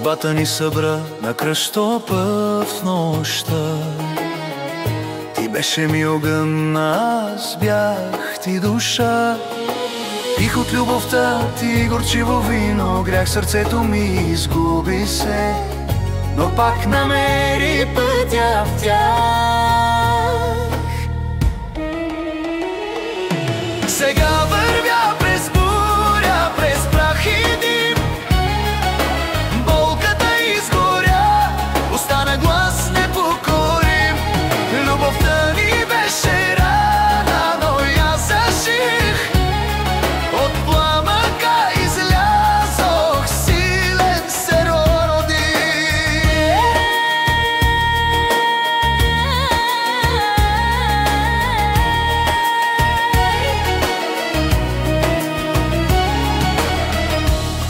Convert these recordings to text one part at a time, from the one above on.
Съдбата ни събра на кръстопът в нощта. Ти беше ми огън, аз бях ти душа. Пих от любовта ти горчиво вино, грях сърцето ми изгуби се, но пак намери пътя в тях. Сега вървя през буря, през прах и дим. Болката изгоря, остана глас непокорим. Любовта ни беше рана, но я заших. От пламъка излязох, силен се родих.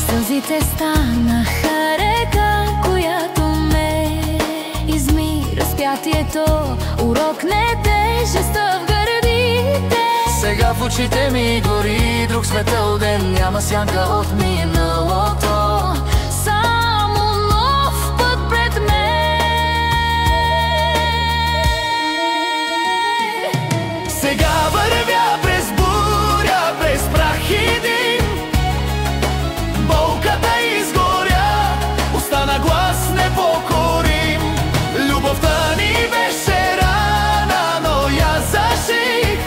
Сълзите станаха река, която ме изми. Разпятието, урок не тежестта в гърдите. Сега в очите ми гори друг светъл ден, няма сянка от миналото, Само нов път пред мен. сега вървя през буря, през прах и дим. Болката изгоря, остана глас непокорим. Любовта ни беше рана, но я заших.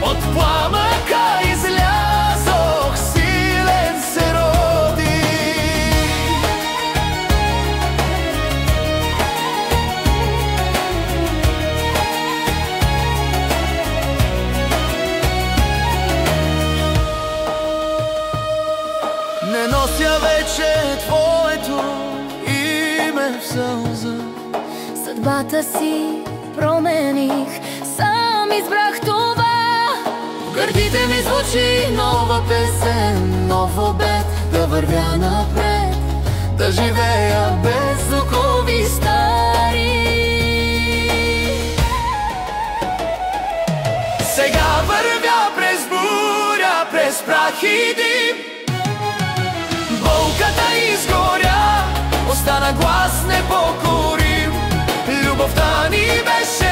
От пламъка излязох, силен се родих. Не нося вече твоето име в сълза. Съдбата си промених, сам избрах това. В гърдите ми звучи нова песен, нов обет да вървя напред, да живея без окови стари. Сега вървя през буря, през прах и дим. Болката изгоря, остана глас непокорим. Любовта ни беше